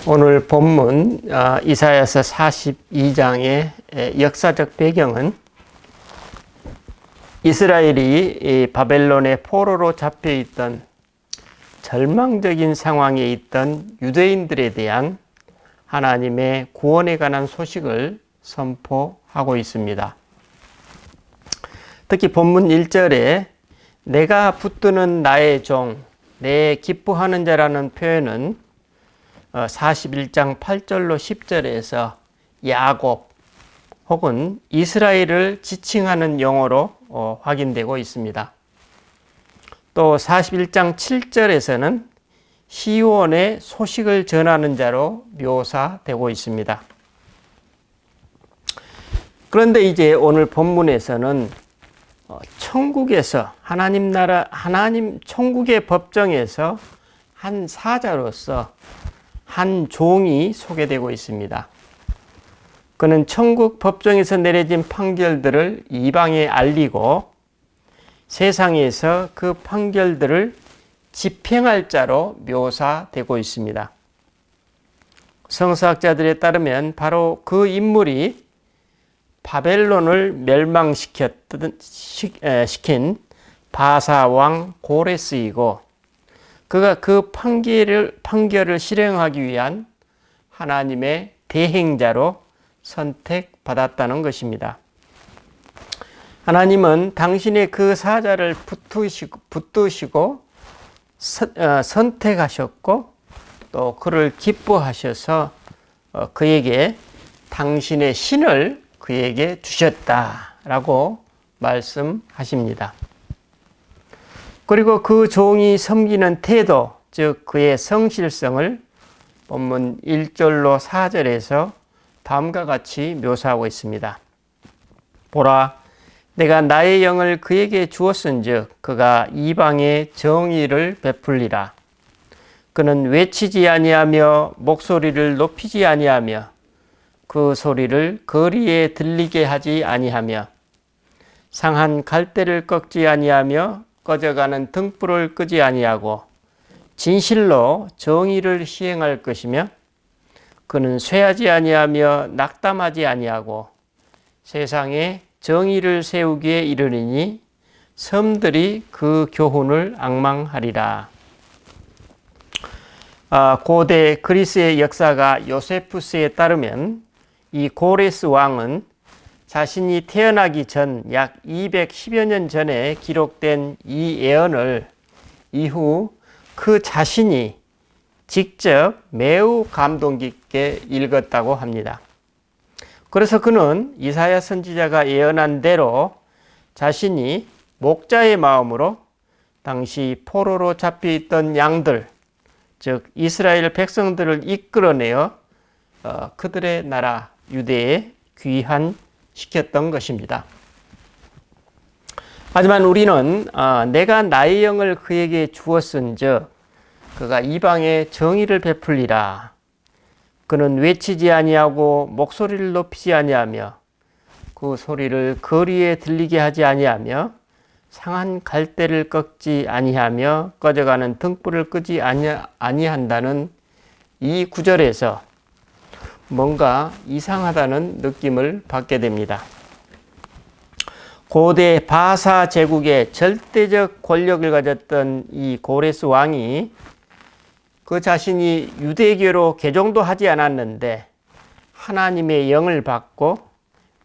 오늘 본문 이사야서 42장의 역사적 배경은 이스라엘이 바벨론의 포로로 잡혀있던 절망적인 상황에 있던 유대인들에 대한 하나님의 구원에 관한 소식을 선포하고 있습니다. 특히 본문 1절에 내가 붙드는 나의 종, 내 기뻐하는 자라는 표현은 41장 8절로 10절에서 야곱 혹은 이스라엘을 지칭하는 용어로 확인되고 있습니다. 또 41장 7절에서는 시온의 소식을 전하는 자로 묘사되고 있습니다. 그런데 이제 오늘 본문에서는 천국에서 하나님 천국의 법정에서 한 사자로서 한 종이 소개되고 있습니다. 그는 천국 법정에서 내려진 판결들을 이방에 알리고 세상에서 그 판결들을 집행할 자로 묘사되고 있습니다. 성서학자들에 따르면 바로 그 인물이 바벨론을 멸망시킨 바사 왕 고레스이고 그가 그 판결을 실행하기 위한 하나님의 대행자로 선택받았다는 것입니다. 하나님은 당신의 그 사자를 붙드시고 선택하셨고 또 그를 기뻐하셔서 그에게 당신의 신을 그에게 주셨다라고 말씀하십니다. 그리고 그 종이 섬기는 태도, 즉 그의 성실성을 본문 1절로 4절에서 다음과 같이 묘사하고 있습니다. 보라, 내가 나의 영을 그에게 주었은즉 그가 이방에 정의를 베풀리라. 그는 외치지 아니하며 목소리를 높이지 아니하며 그 소리를 거리에 들리게 하지 아니하며 상한 갈대를 꺾지 아니하며 꺼져가는 등불을 끄지 아니하고 진실로 정의를 시행할 것이며 그는 쇠하지 아니하며 낙담하지 아니하고 세상에 정의를 세우기에 이르리니 섬들이 그 교훈을 앙망하리라. 고대 그리스의 역사가 요세푸스에 따르면 이 고레스 왕은 자신이 태어나기 전 약 210여 년 전에 기록된 이 예언을 이후 그 자신이 직접 매우 감동 깊게 읽었다고 합니다. 그래서 그는 이사야 선지자가 예언한 대로 자신이 목자의 마음으로 당시 포로로 잡혀있던 양들, 즉 이스라엘 백성들을 이끌어내어 그들의 나라 유대에 귀환시켰던 것입니다. 하지만 우리는 내가 나의 영을 그에게 주었은즉 그가 이방에 정의를 베풀리라. 그는 외치지 아니하고 목소리를 높이지 아니하며 그 소리를 거리에 들리게 하지 아니하며 상한 갈대를 꺾지 아니하며 꺼져가는 등불을 끄지 아니한다는 이 구절에서 뭔가 이상하다는 느낌을 받게 됩니다. 고대 바사 제국의 절대적 권력을 가졌던 이 고레스 왕이 그 자신이 유대교로 개종도 하지 않았는데 하나님의 영을 받고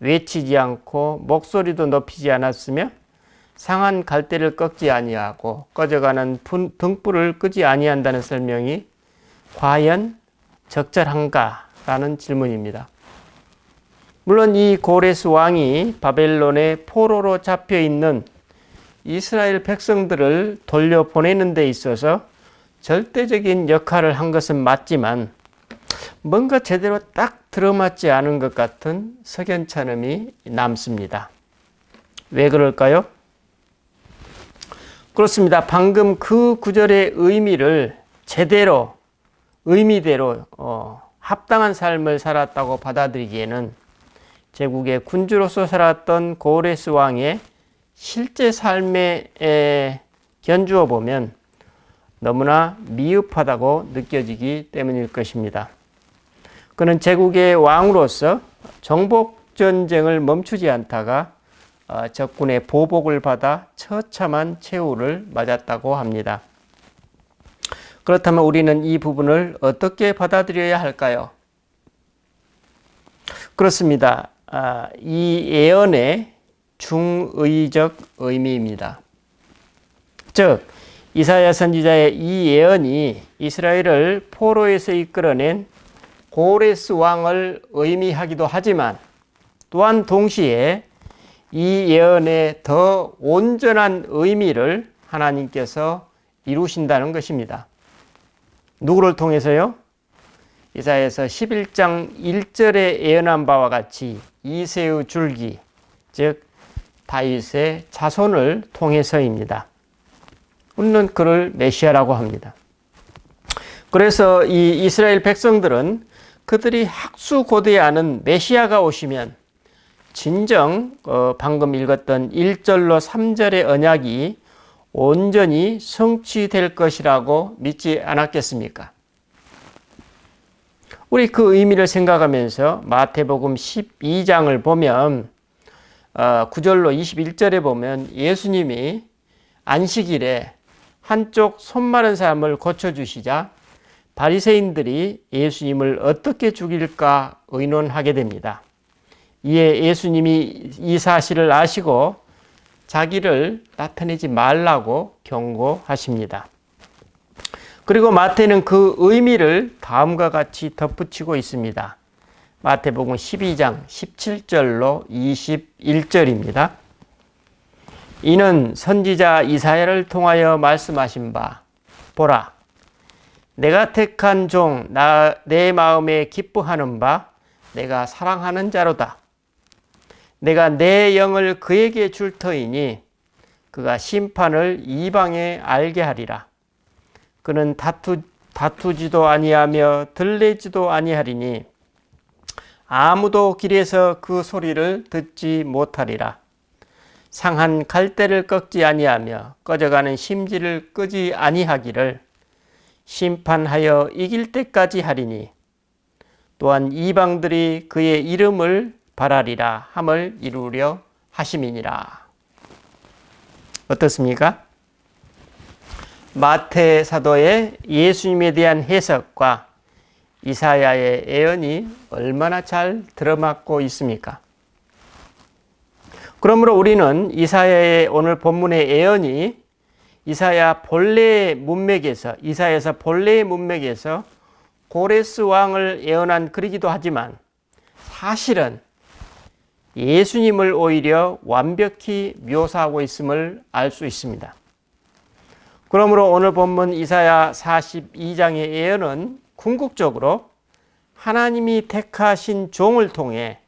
외치지 않고 목소리도 높이지 않았으며 상한 갈대를 꺾지 아니하고 꺼져가는 등불을 끄지 아니한다는 설명이 과연 적절한가라는 질문입니다. 물론 이 고레스 왕이 바벨론의 포로로 잡혀있는 이스라엘 백성들을 돌려보내는 데 있어서 절대적인 역할을 한 것은 맞지만 뭔가 제대로 딱 들어맞지 않은 것 같은 석연찮음이 남습니다. 왜 그럴까요? 그렇습니다. 방금 그 구절의 의미를 제대로 의미대로 합당한 삶을 살았다고 받아들이기에는 제국의 군주로서 살았던 고레스 왕의 실제 삶에 견주어 보면 너무나 미흡하다고 느껴지기 때문일 것입니다. 그는 제국의 왕으로서 정복전쟁을 멈추지 않다가 적군의 보복을 받아 처참한 최후를 맞았다고 합니다. 그렇다면 우리는 이 부분을 어떻게 받아들여야 할까요? 그렇습니다. 이 예언의 중의적 의미입니다. 즉 이사야 선지자의 이 예언이 이스라엘을 포로에서 이끌어낸 고레스 왕을 의미하기도 하지만 또한 동시에 이 예언의 더 온전한 의미를 하나님께서 이루신다는 것입니다. 누구를 통해서요? 이사야서 11장 1절에 예언한 바와 같이 이새의 줄기, 즉 다윗의 자손을 통해서입니다. 우리는 그를 메시아라고 합니다. 그래서 이 이스라엘 백성들은 그들이 학수고대하는 메시아가 오시면 진정 방금 읽었던 1절로 3절의 언약이 온전히 성취될 것이라고 믿지 않았겠습니까? 우리 그 의미를 생각하면서 마태복음 12장을 보면 9절로 21절에 보면 예수님이 안식일에 한쪽 손 마른 사람을 고쳐주시자 바리새인들이 예수님을 어떻게 죽일까 의논하게 됩니다. 이에 예수님이 이 사실을 아시고 자기를 나타내지 말라고 경고하십니다. 그리고 마태는 그 의미를 다음과 같이 덧붙이고 있습니다. 마태복음 12장 17절로 21절입니다. 이는 선지자 이사야를 통하여 말씀하신 바 보라 내가 택한 종 내 마음에 기뻐하는 바 내가 사랑하는 자로다. 내가 내 영을 그에게 줄 터이니 그가 심판을 이방에 알게 하리라. 그는 다투지도 아니하며 들레지도 아니하리니 아무도 길에서 그 소리를 듣지 못하리라. 상한 갈대를 꺾지 아니하며 꺼져가는 심지를 끄지 아니하기를 심판하여 이길 때까지 하리니 또한 이방들이 그의 이름을 바라리라 함을 이루려 하심이니라. 어떻습니까? 마태 사도의 예수님에 대한 해석과 이사야의 예언이 얼마나 잘 들어맞고 있습니까? 그러므로 우리는 이사야의 오늘 본문의 예언이 이사야에서 본래의 문맥에서 고레스 왕을 예언한 글이기도 하지만 사실은 예수님을 오히려 완벽히 묘사하고 있음을 알 수 있습니다. 그러므로 오늘 본문 이사야 42장의 예언은 궁극적으로 하나님이 택하신 종을 통해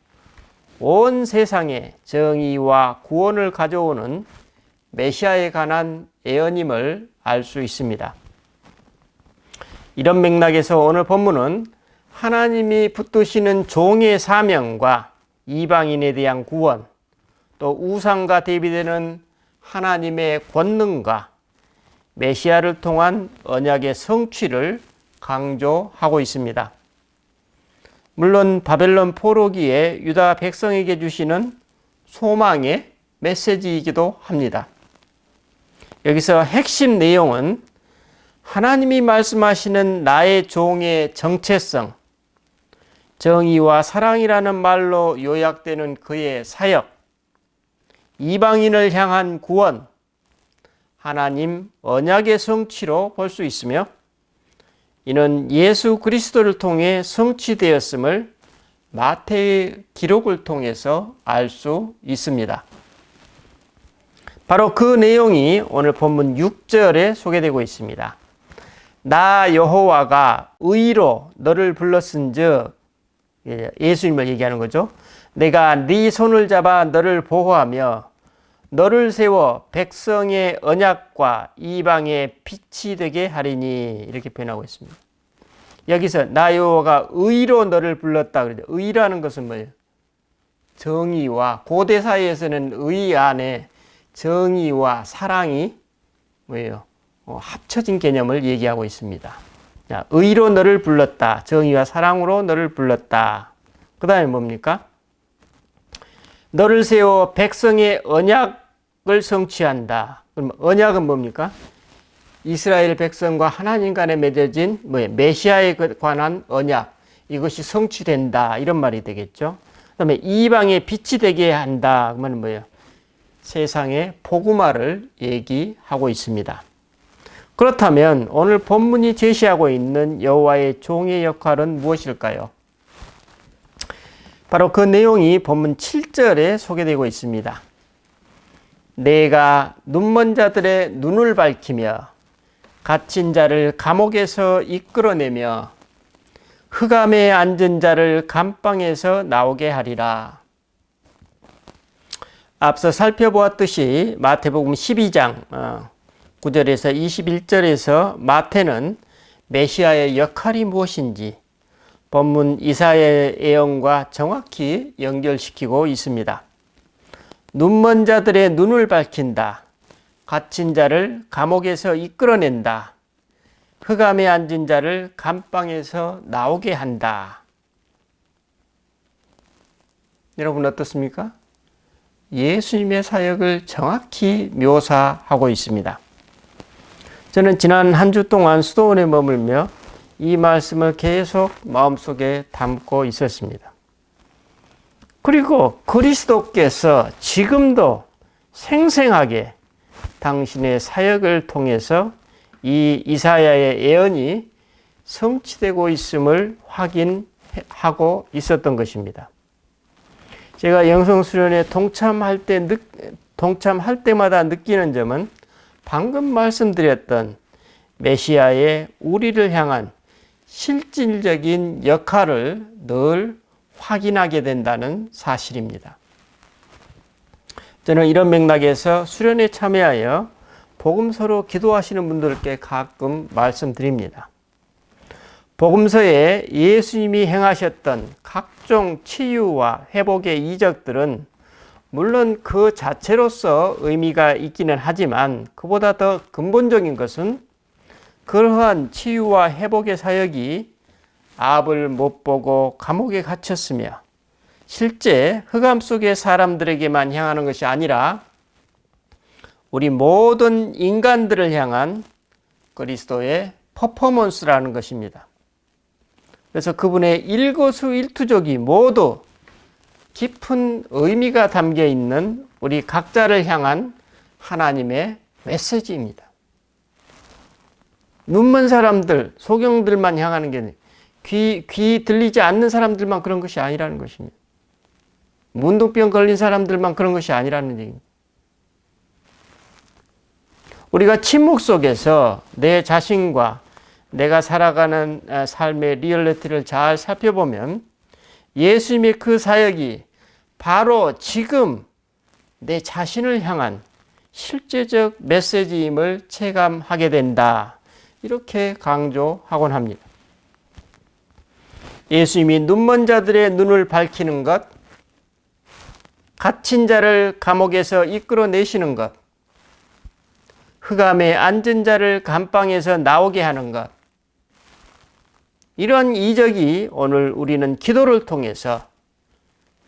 온 세상에 정의와 구원을 가져오는 메시아에 관한 예언임을 알 수 있습니다. 이런 맥락에서 오늘 본문은 하나님이 붙드시는 종의 사명과 이방인에 대한 구원, 또 우상과 대비되는 하나님의 권능과 메시아를 통한 언약의 성취를 강조하고 있습니다. 물론 바벨론 포로기에 유다 백성에게 주시는 소망의 메시지이기도 합니다. 여기서 핵심 내용은 하나님이 말씀하시는 나의 종의 정체성, 정의와 사랑이라는 말로 요약되는 그의 사역, 이방인을 향한 구원, 하나님 언약의 성취로 볼 수 있으며 이는 예수 그리스도를 통해 성취되었음을 마태의 기록을 통해서 알 수 있습니다. 바로 그 내용이 오늘 본문 6절에 소개되고 있습니다. 나 여호와가 의로 너를 불렀은즉, 예수님을 얘기하는 거죠. 내가 네 손을 잡아 너를 보호하며 너를 세워 백성의 언약과 이방의 빛이 되게 하리니, 이렇게 표현하고 있습니다. 여기서 나 여호와가 의로 너를 불렀다 그러죠. 의라는 것은 뭐예요? 정의와, 고대 사회에서는 의 안에 정의와 사랑이 뭐예요? 합쳐진 개념을 얘기하고 있습니다. 자, 의로 너를 불렀다. 정의와 사랑으로 너를 불렀다. 그 다음에 뭡니까? 너를 세워 백성의 언약을 성취한다. 그럼 언약은 뭡니까? 이스라엘 백성과 하나님 간에 맺어진 메시아에 관한 언약. 이것이 성취된다. 이런 말이 되겠죠. 그 다음에 이방의 빛이 되게 한다. 그러면 뭐예요? 세상의 복음화를 얘기하고 있습니다. 그렇다면 오늘 본문이 제시하고 있는 여호와의 종의 역할은 무엇일까요? 바로 그 내용이 본문 7절에 소개되고 있습니다. 내가 눈먼 자들의 눈을 밝히며 갇힌 자를 감옥에서 이끌어내며 흑암에 앉은 자를 감방에서 나오게 하리라. 앞서 살펴보았듯이 마태복음 12장 9절에서 21절에서 마태는 메시아의 역할이 무엇인지 본문 이사야의 예언과 정확히 연결시키고 있습니다. 눈먼 자들의 눈을 밝힌다. 갇힌 자를 감옥에서 이끌어낸다. 흑암에 앉은 자를 감방에서 나오게 한다. 여러분 어떻습니까? 예수님의 사역을 정확히 묘사하고 있습니다. 저는 지난 한 주 동안 수도원에 머물며 이 말씀을 계속 마음속에 담고 있었습니다. 그리고 그리스도께서 지금도 생생하게 당신의 사역을 통해서 이 이사야의 예언이 성취되고 있음을 확인하고 있었던 것입니다. 제가 영성수련회 동참할 때마다 느끼는 점은 방금 말씀드렸던 메시아의 우리를 향한 실질적인 역할을 늘 확인하게 된다는 사실입니다. 저는 이런 맥락에서 수련회에 참여하여 복음서로 기도하시는 분들께 가끔 말씀드립니다. 복음서에 예수님이 행하셨던 각종 치유와 회복의 이적들은 물론 그 자체로서 의미가 있기는 하지만 그보다 더 근본적인 것은 그러한 치유와 회복의 사역이 앞을 못 보고 감옥에 갇혔으며 실제 흑암 속의 사람들에게만 향하는 것이 아니라 우리 모든 인간들을 향한 그리스도의 퍼포먼스라는 것입니다. 그래서 그분의 일거수일투족이 모두 깊은 의미가 담겨 있는 우리 각자를 향한 하나님의 메시지입니다. 눈먼 사람들, 소경들만 향하는 게 아니라 귀 들리지 않는 사람들만 그런 것이 아니라는 것입니다. 문둥병 걸린 사람들만 그런 것이 아니라는 얘기입니다. 우리가 침묵 속에서 내 자신과 내가 살아가는 삶의 리얼리티를 잘 살펴보면 예수님의 그 사역이 바로 지금 내 자신을 향한 실제적 메시지임을 체감하게 된다. 이렇게 강조하곤 합니다. 예수님이 눈먼 자들의 눈을 밝히는 것, 갇힌 자를 감옥에서 이끌어내시는 것, 흑암에 앉은 자를 감방에서 나오게 하는 것, 이런 이적이 오늘 우리는 기도를 통해서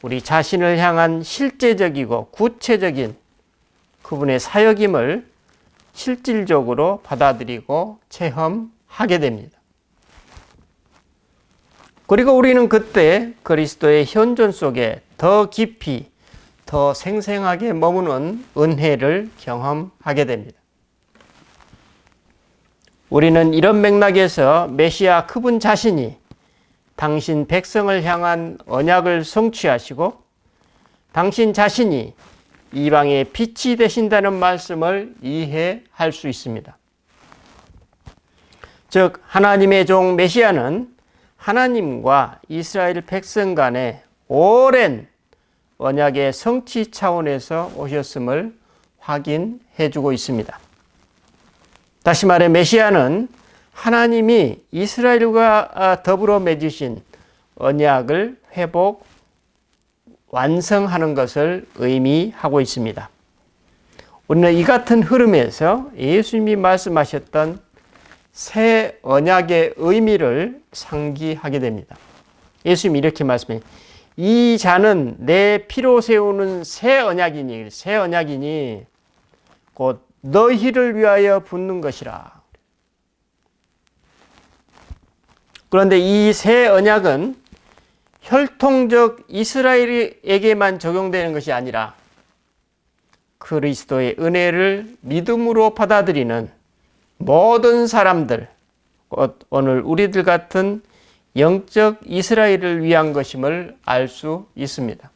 우리 자신을 향한 실제적이고 구체적인 그분의 사역임을 실질적으로 받아들이고 체험하게 됩니다. 그리고 우리는 그때 그리스도의 현존 속에 더 깊이, 더 생생하게 머무는 은혜를 경험하게 됩니다. 우리는 이런 맥락에서 메시아 그분 자신이 당신 백성을 향한 언약을 성취하시고 당신 자신이 이방의 빛이 되신다는 말씀을 이해할 수 있습니다. 즉 하나님의 종 메시아는 하나님과 이스라엘 백성 간의 오랜 언약의 성취 차원에서 오셨음을 확인해 주고 있습니다. 다시 말해 메시아는 하나님이 이스라엘과 더불어 맺으신 언약을 회복, 완성하는 것을 의미하고 있습니다. 우리는 이 같은 흐름에서 예수님이 말씀하셨던 새 언약의 의미를 상기하게 됩니다. 예수님이 이렇게 말씀해요. 이 잔은 내 피로 세우는 새 언약이니 곧 너희를 위하여 붓는 것이라. 그런데 이 새 언약은 혈통적 이스라엘에게만 적용되는 것이 아니라 그리스도의 은혜를 믿음으로 받아들이는 모든 사람들, 오늘 우리들 같은 영적 이스라엘을 위한 것임을 알 수 있습니다.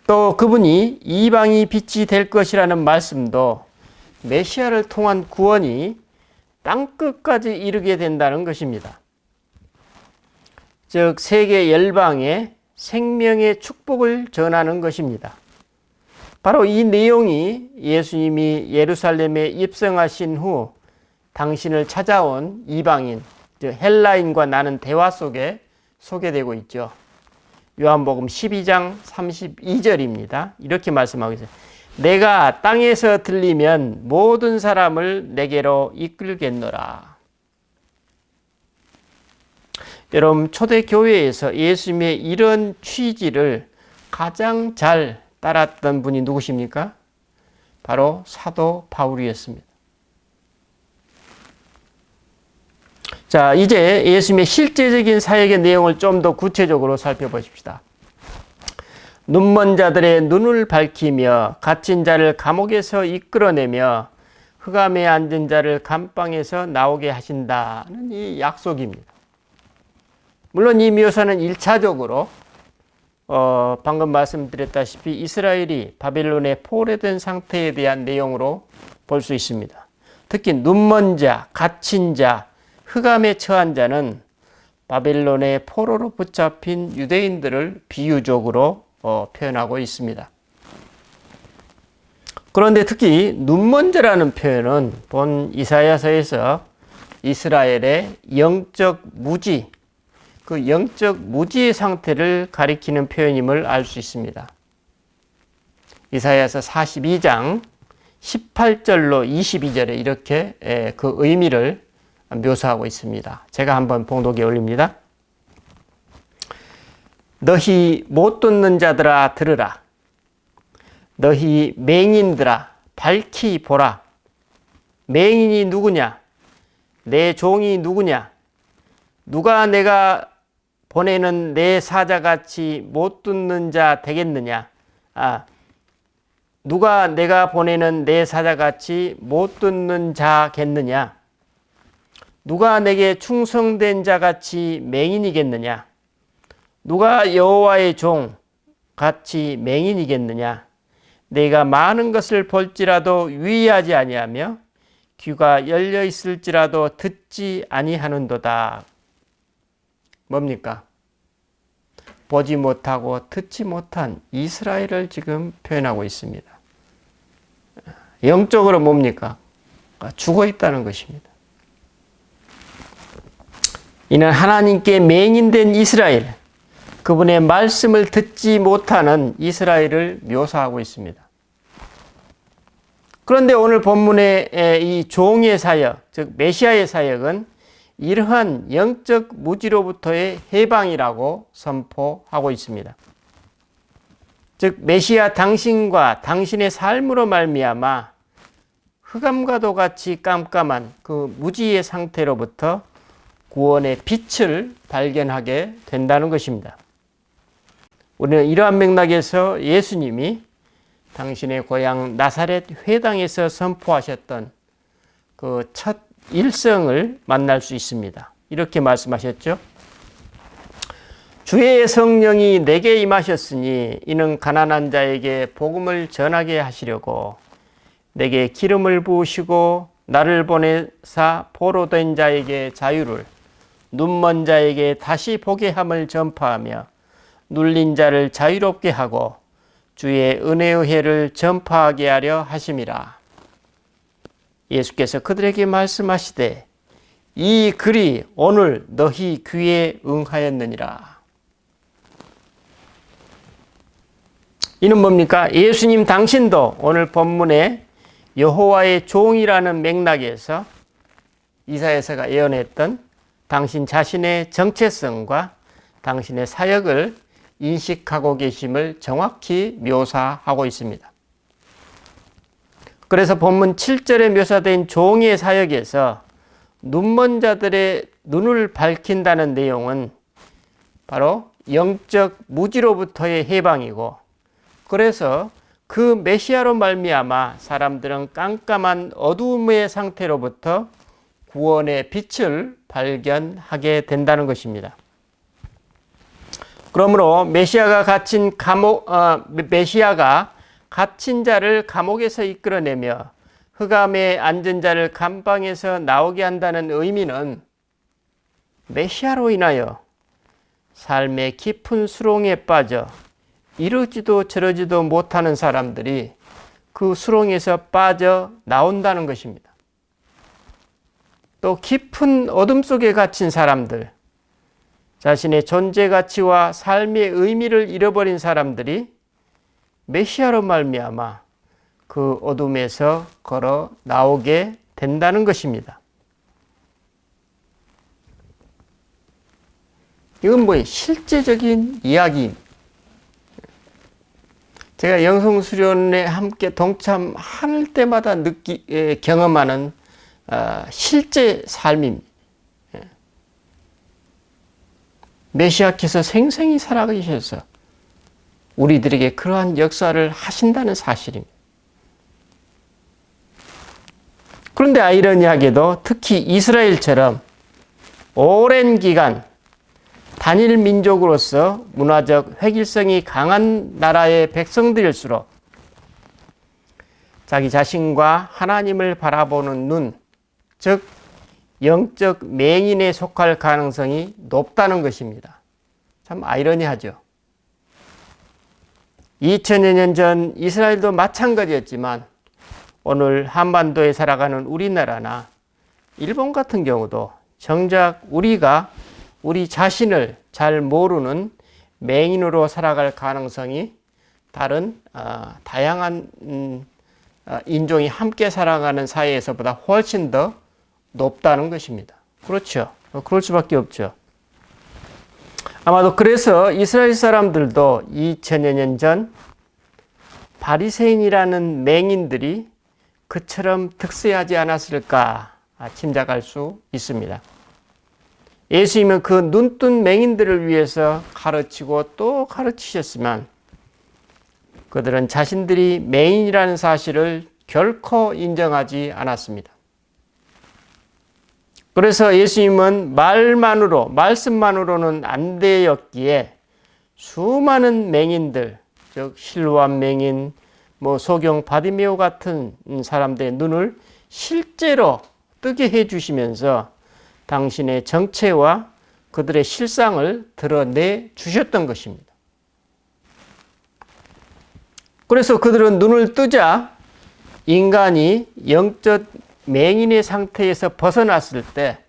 또 그분이 이방이 빛이 될 것이라는 말씀도 메시아를 통한 구원이 땅끝까지 이르게 된다는 것입니다. 즉 세계 열방에 생명의 축복을 전하는 것입니다. 바로 이 내용이 예수님이 예루살렘에 입성하신 후 당신을 찾아온 이방인, 즉 헬라인과 나눈 대화 속에 소개되고 있죠. 요한복음 12장 32절입니다. 이렇게 말씀하고 있어요. 내가 땅에서 들리면 모든 사람을 내게로 이끌겠노라. 여러분, 초대교회에서 예수님의 이런 취지를 가장 잘 따랐던 분이 누구십니까? 바로 사도 바울이었습니다. 자, 이제 예수님의 실제적인 사역의 내용을 좀 더 구체적으로 살펴보십시다. 눈먼 자들의 눈을 밝히며 갇힌 자를 감옥에서 이끌어내며 흑암에 앉은 자를 감방에서 나오게 하신다는 이 약속입니다. 물론 이 묘사는 1차적으로 방금 말씀드렸다시피 이스라엘이 바벨론에 포로된 상태에 대한 내용으로 볼 수 있습니다. 특히 눈먼 자, 갇힌 자, 흑암에 처한 자는 바벨론의 포로로 붙잡힌 유대인들을 비유적으로 표현하고 있습니다. 그런데 특히 눈먼 자라는 표현은 본 이사야서에서 이스라엘의 영적 무지, 그 영적 무지의 상태를 가리키는 표현임을 알 수 있습니다. 이사야서 42장 18절로 22절에 이렇게 그 의미를 묘사하고 있습니다. 제가 한번 봉독에 올립니다. 너희 못 듣는 자들아 들으라. 너희 맹인들아 밝히 보라. 맹인이 누구냐? 내 종이 누구냐? 누가 내가 보내는 내 사자같이 못 듣는 자 되겠느냐? 누가 내가 보내는 내 사자같이 못 듣는 자겠느냐? 누가 내게 충성된 자같이 맹인이겠느냐? 누가 여호와의 종 같이 맹인이겠느냐? 내가 많은 것을 볼지라도 유의하지 아니하며 귀가 열려 있을지라도 듣지 아니하는도다. 뭡니까? 보지 못하고 듣지 못한 이스라엘을 지금 표현하고 있습니다. 영적으로 뭡니까? 죽어 있다는 것입니다. 이는 하나님께 맹인된 이스라엘, 그분의 말씀을 듣지 못하는 이스라엘을 묘사하고 있습니다. 그런데 오늘 본문의 이 종의 사역, 즉 메시아의 사역은 이러한 영적 무지로부터의 해방이라고 선포하고 있습니다. 즉 메시아 당신과 당신의 삶으로 말미암아 흑암과도 같이 깜깜한 그 무지의 상태로부터 구원의 빛을 발견하게 된다는 것입니다. 우리는 이러한 맥락에서 예수님이 당신의 고향 나사렛 회당에서 선포하셨던 그 첫 일성을 만날 수 있습니다. 이렇게 말씀하셨죠. 주의 성령이 내게 임하셨으니 이는 가난한 자에게 복음을 전하게 하시려고 내게 기름을 부으시고 나를 보내사 포로된 자에게 자유를, 눈먼 자에게 다시 보게 함을 전파하며 눌린 자를 자유롭게 하고 주의 은혜의 해를 전파하게 하려 하심이라. 예수께서 그들에게 말씀하시되 이 글이 오늘 너희 귀에 응하였느니라. 이는 뭡니까? 예수님 당신도 오늘 본문에 여호와의 종이라는 맥락에서 이사야서가 예언했던 당신 자신의 정체성과 당신의 사역을 인식하고 계심을 정확히 묘사하고 있습니다. 그래서 본문 7절에 묘사된 종의 사역에서 눈먼 자들의 눈을 밝힌다는 내용은 바로 영적 무지로부터의 해방이고, 그래서 그 메시아로 말미암아 사람들은 깜깜한 어두움의 상태로부터 구원의 빛을 발견하게 된다는 것입니다. 그러므로 메시아가 갇힌 자를 감옥에서 이끌어내며 흑암에 앉은 자를 감방에서 나오게 한다는 의미는 메시아로 인하여 삶의 깊은 수렁에 빠져 이러지도 저러지도 못하는 사람들이 그 수렁에서 빠져 나온다는 것입니다. 또 깊은 어둠 속에 갇힌 사람들, 자신의 존재 가치와 삶의 의미를 잃어버린 사람들이 메시아로 말미암아 그 어둠에서 걸어 나오게 된다는 것입니다. 이건 뭐예요? 실제적인 이야기입니다. 제가 영성수련에 함께 동참할 때마다 경험하는 실제 삶입니다. 메시아께서 생생히 살아계셔서 우리들에게 그러한 역사를 하신다는 사실입니다. 그런데 아이러니하게도 특히 이스라엘처럼 오랜 기간 단일 민족으로서 문화적 획일성이 강한 나라의 백성들일수록 자기 자신과 하나님을 바라보는 눈, 즉 영적 맹인에 속할 가능성이 높다는 것입니다. 참 아이러니하죠. 2000여 년 전 이스라엘도 마찬가지였지만 오늘 한반도에 살아가는 우리나라나 일본 같은 경우도 정작 우리가 우리 자신을 잘 모르는 맹인으로 살아갈 가능성이 다른 다양한 인종이 함께 살아가는 사회에서보다 훨씬 더 높다는 것입니다. 그렇죠. 그럴 수밖에 없죠. 아마도 그래서 이스라엘 사람들도 2000여 년 전 바리새인이라는 맹인들이 그처럼 득세하지 않았을까 짐작할 수 있습니다. 예수님은 그 눈뜬 맹인들을 위해서 가르치고 또 가르치셨지만 그들은 자신들이 맹인이라는 사실을 결코 인정하지 않았습니다. 그래서 예수님은 말씀만으로는 안 되었기에 수많은 맹인들, 즉 실로암 맹인, 소경 바디메오 같은 사람들의 눈을 실제로 뜨게 해주시면서 당신의 정체와 그들의 실상을 드러내 주셨던 것입니다. 그래서 그들은 눈을 뜨자 인간이 영적 맹인의 상태에서 벗어났을 때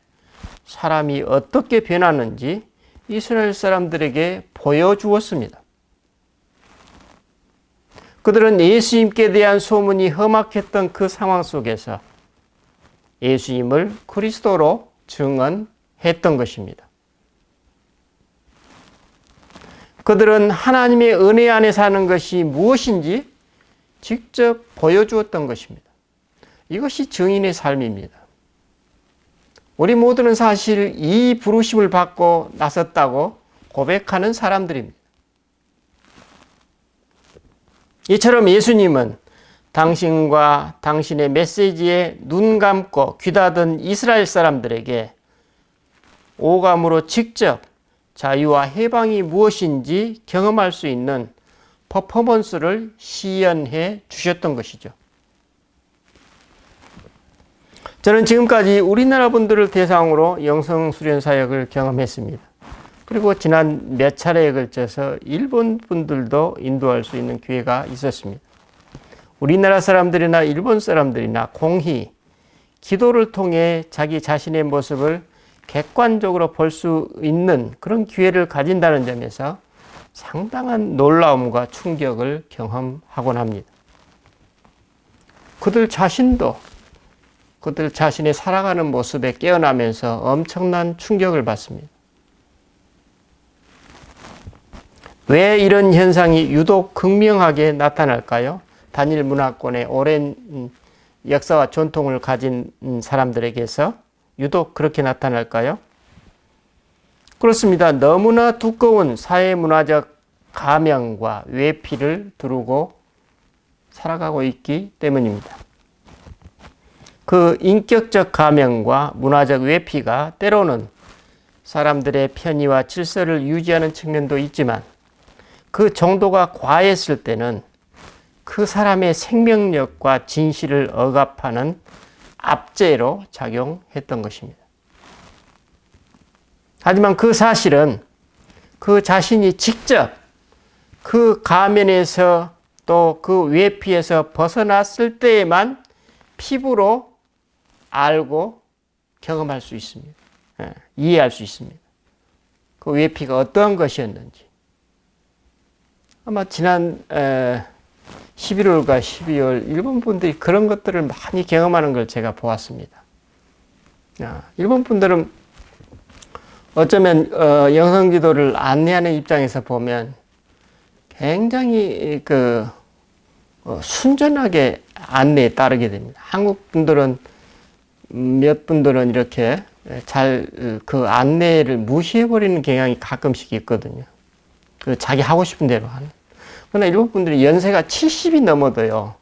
사람이 어떻게 변하는지 이스라엘 사람들에게 보여주었습니다. 그들은 예수님께 대한 소문이 험악했던 그 상황 속에서 예수님을 그리스도로 증언했던 것입니다. 그들은 하나님의 은혜 안에 사는 것이 무엇인지 직접 보여주었던 것입니다. 이것이 증인의 삶입니다. 우리 모두는 사실 이 부르심을 받고 나섰다고 고백하는 사람들입니다. 이처럼 예수님은 당신과 당신의 메시지에 눈 감고 귀 닫은 이스라엘 사람들에게 오감으로 직접 자유와 해방이 무엇인지 경험할 수 있는 퍼포먼스를 시연해 주셨던 것이죠. 저는 지금까지 우리나라 분들을 대상으로 영성수련 사역을 경험했습니다. 그리고 지난 몇 차례에 걸쳐서 일본 분들도 인도할 수 있는 기회가 있었습니다. 우리나라 사람들이나 일본 사람들이나 공히 기도를 통해 자기 자신의 모습을 객관적으로 볼 수 있는 그런 기회를 가진다는 점에서 상당한 놀라움과 충격을 경험하곤 합니다. 그들 자신도 그들 자신의 살아가는 모습에 깨어나면서 엄청난 충격을 받습니다. 왜 이런 현상이 유독 극명하게 나타날까요? 단일 문화권의 오랜 역사와 전통을 가진 사람들에게서 유독 그렇게 나타날까요? 그렇습니다. 너무나 두꺼운 사회문화적 가명과 외피를 두르고 살아가고 있기 때문입니다. 그 인격적 가명과 문화적 외피가 때로는 사람들의 편의와 질서를 유지하는 측면도 있지만 그 정도가 과했을 때는 그 사람의 생명력과 진실을 억압하는 압제로 작용했던 것입니다. 하지만 그 사실은 그 자신이 직접 그 가면에서 또 그 외피에서 벗어났을 때에만 피부로 알고 경험할 수 있습니다. 이해할 수 있습니다. 그 외피가 어떠한 것이었는지. 아마 지난 11월과 12월 일본 분들이 그런 것들을 많이 경험하는 걸 제가 보았습니다. 일본 분들은 어쩌면 영성기도를 안내하는 입장에서 보면 굉장히 순전하게 안내에 따르게 됩니다. 한국 분들은 몇 분들은 이렇게 잘 그 안내를 무시해버리는 경향이 가끔씩 있거든요. 자기 하고 싶은 대로 하는. 그러나 일본 분들이 연세가 70이 넘어도요.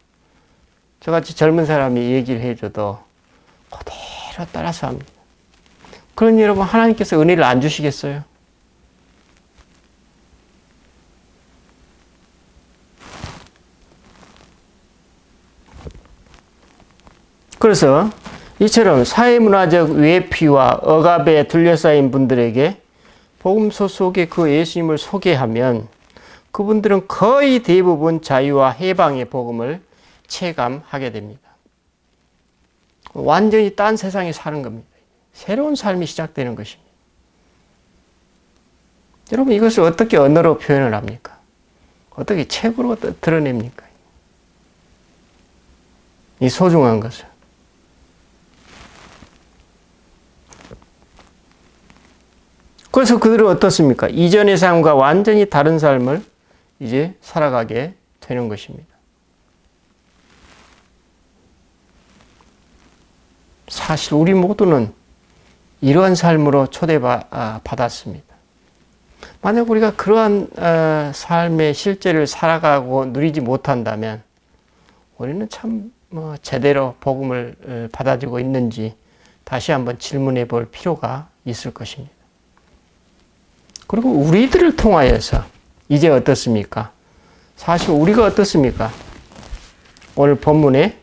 저같이 젊은 사람이 얘기를 해줘도 그대로 따라서 합니다. 그러니 여러분 하나님께서 은혜를 안 주시겠어요? 그래서 이처럼 사회문화적 외피와 억압에 둘러싸인 분들에게 복음서 속에 그 예수님을 소개하면 그분들은 거의 대부분 자유와 해방의 복음을 체감하게 됩니다. 완전히 딴 세상에 사는 겁니다. 새로운 삶이 시작되는 것입니다. 여러분 이것을 어떻게 언어로 표현을 합니까? 어떻게 책으로 드러냅니까? 이 소중한 것을. 그래서 그들은 어떻습니까? 이전의 삶과 완전히 다른 삶을 이제 살아가게 되는 것입니다. 사실 우리 모두는 이러한 삶으로 초대받았습니다. 만약 우리가 그러한 삶의 실제를 살아가고 누리지 못한다면 우리는 참 제대로 복음을 받아들이고 있는지 다시 한번 질문해 볼 필요가 있을 것입니다. 그리고 우리들을 통하여서 이제 어떻습니까? 사실 우리가 어떻습니까? 오늘 본문에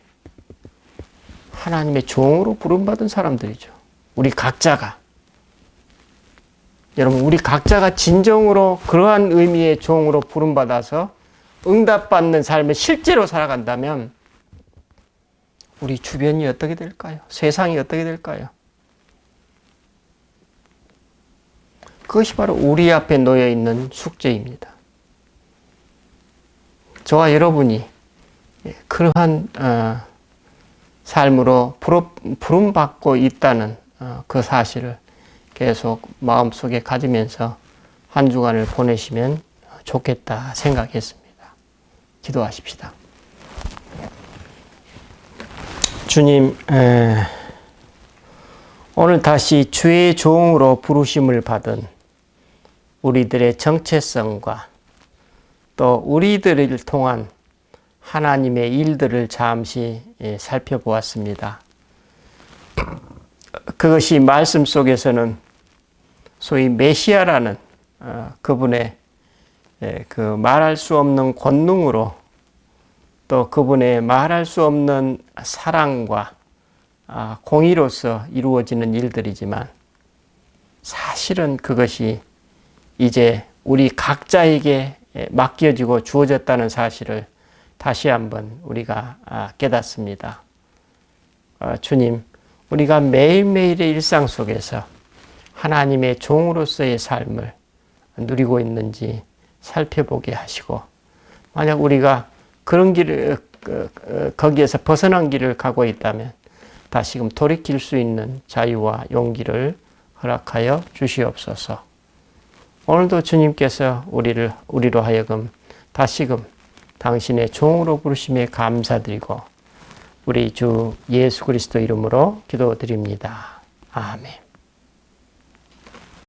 하나님의 종으로 부름받은 사람들이죠. 우리 각자가. 여러분 우리 각자가 진정으로 그러한 의미의 종으로 부름받아서 응답받는 삶을 실제로 살아간다면 우리 주변이 어떻게 될까요? 세상이 어떻게 될까요? 그것이 바로 우리 앞에 놓여 있는 숙제입니다. 저와 여러분이 그러한 삶으로 부름받고 있다는 그 사실을 계속 마음속에 가지면서 한 주간을 보내시면 좋겠다 생각했습니다. 기도하십시다. 주님, 오늘 다시 주의 종으로 부르심을 받은 우리들의 정체성과 또 우리들을 통한 하나님의 일들을 잠시 살펴보았습니다. 그것이 말씀 속에서는 소위 메시아라는 그분의 그 말할 수 없는 권능으로 또 그분의 말할 수 없는 사랑과 공의로서 이루어지는 일들이지만 사실은 그것이 이제 우리 각자에게 맡겨지고 주어졌다는 사실을 다시 한번 우리가 깨닫습니다. 주님, 우리가 매일매일의 일상 속에서 하나님의 종으로서의 삶을 누리고 있는지 살펴보게 하시고, 만약 우리가 그런 길을 거기에서 벗어난 길을 가고 있다면 다시금 돌이킬 수 있는 자유와 용기를 허락하여 주시옵소서. 오늘도 주님께서 우리로 하여금 다시금 당신의 종으로 부르심에 감사드리고 우리 주 예수 그리스도 이름으로 기도드립니다. 아멘.